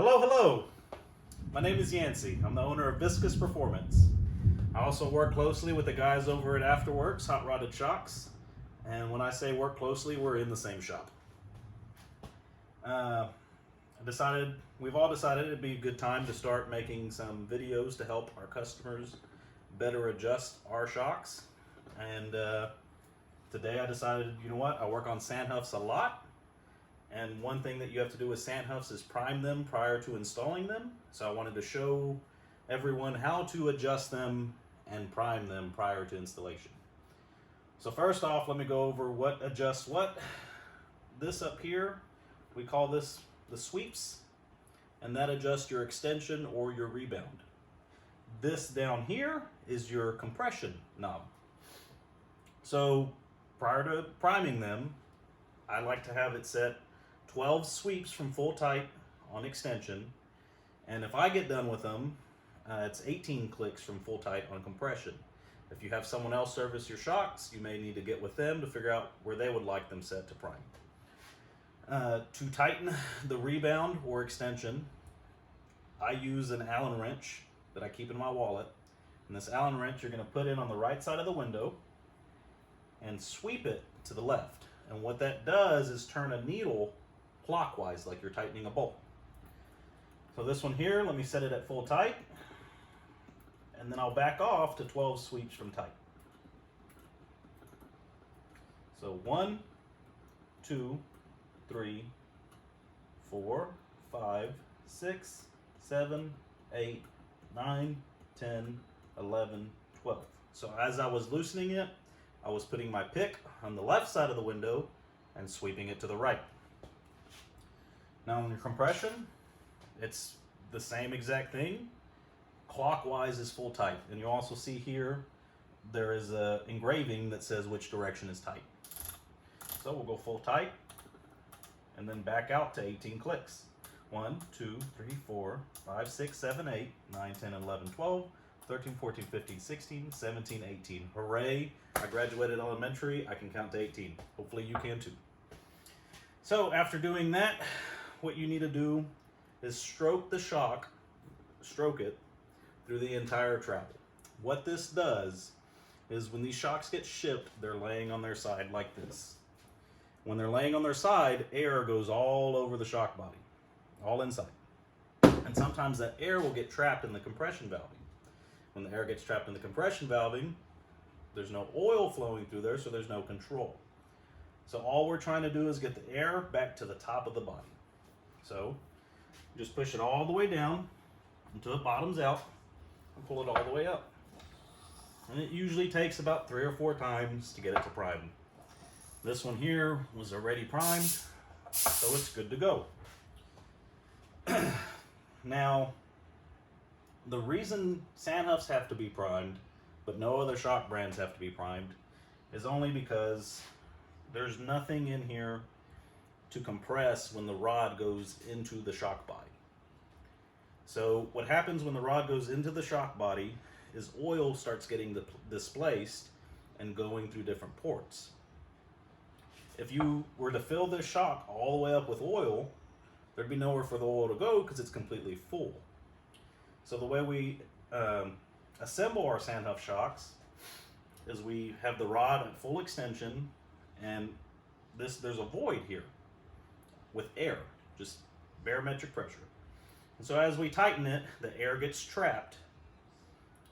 Hello. My name is Yancey. I'm the owner of Viscous Performance. I also work closely with the guys over at Afterworks Hot Rodded Shocks. And when I say work closely, we're in the same shop. We've all decided it'd be a good time to start making some videos to help our customers better adjust our shocks. And today I decided, you know what, I work on Santhuffs a lot. And one thing that you have to do with Santhuffs is prime them prior to installing them. So I wanted to show everyone how to adjust them and prime them prior to installation. So first off, let me go over what adjusts what. This up here, we call this the sweeps, and that adjusts your extension or your rebound. This down here is your compression knob. So prior to priming them, I like to have it set 12 sweeps from full tight on extension, and if I get done with them, it's 18 clicks from full tight on compression. If you have someone else service your shocks, you may need to get with them to figure out where they would like them set to prime. To tighten the rebound or extension, I use an Allen wrench that I keep in my wallet, and this Allen wrench you're going to put in on the right side of the window and sweep it to the left. And what that does is turn a needle clockwise, like you're tightening a bolt. So this one here, let me set it at full tight, and then I'll back off to 12 sweeps from tight. So 1, 2, 3, 4, 5, 6, 7, 8, 9, 10, 11, 12. So as I was loosening it, I was putting my pick on the left side of the window and sweeping it to the right. Now on your compression, it's the same exact thing. Clockwise is full tight, and you'll also see here there is a engraving that says which direction is tight. So we'll go full tight and then back out to 18 clicks. 1, 2, 3, 4, 5, 6, 7, 8, 9, 10, 11, 12, 13, 14, 15, 16, 17, 18. Hooray, I graduated elementary, I can count to 18. Hopefully you can too. So after doing that, what you need to do is stroke the shock, stroke it through the entire travel. What this does is when these shocks get shipped, they're laying on their side like this. When they're laying on their side, air goes all over the shock body, all inside. And sometimes that air will get trapped in the compression valving. When the air gets trapped in the compression valving, there's no oil flowing through there, so there's no control. So all we're trying to do is get the air back to the top of the body. So just push it all the way down until it bottoms out and pull it all the way up. And it usually takes about 3 or 4 times to get it to prime. This one here was already primed, so it's good to go. Now, the reason Santhuffs have to be primed, but no other shock brands have to be primed, is only because there's nothing in here to compress when the rod goes into the shock body. So what happens when the rod goes into the shock body is oil starts getting displaced and going through different ports. If you were to fill this shock all the way up with oil, there'd be nowhere for the oil to go because it's completely full. So the way we assemble our Santhuff shocks is we have the rod at full extension, and there's a void here with air, just barometric pressure. And so as we tighten it, the air gets trapped,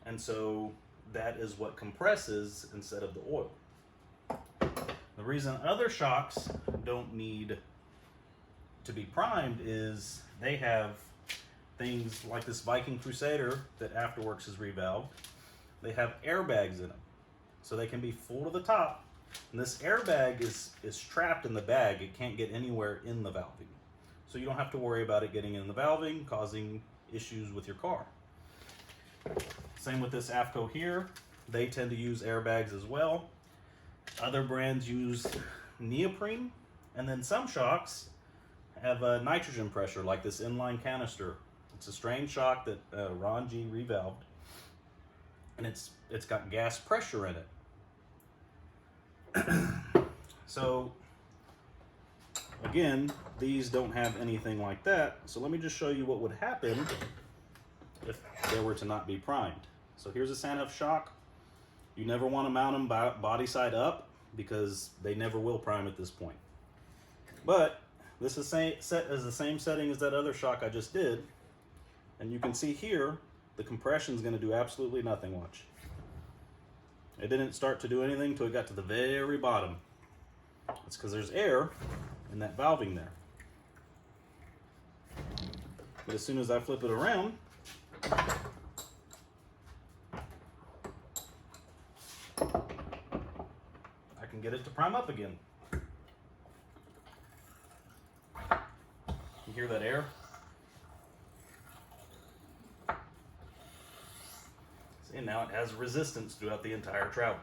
and so that is what compresses instead of the oil. The reason other shocks don't need to be primed is they have things like this Viking Crusader that Afterworks has revalved. They have airbags in them, so they can be full to the top. And this airbag is trapped in the bag. It can't get anywhere in the valving. So you don't have to worry about it getting in the valving, causing issues with your car. Same with this AFCO here. They tend to use airbags as well. Other brands use neoprene, and then some shocks have a nitrogen pressure, like this inline canister. It's a strange shock that Ron G revalved, and it's got gas pressure in it. So Again, these don't have anything like that, so let me just show you what would happen if they were to not be primed. So here's a Santhuff shock. You never want to mount them body side up because they never will prime at this point. But this is set as the same setting as that other shock I just did, and you can see here the compression is going to do absolutely nothing. Watch. It didn't start to do anything until it got to the very bottom. It's because there's air in that valving there. But as soon as I flip it around, I can get it to prime up again. You hear that air? See, now it has resistance throughout the entire travel.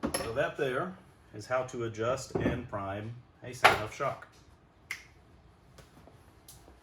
So that there is how to adjust and prime a Santhuff shock.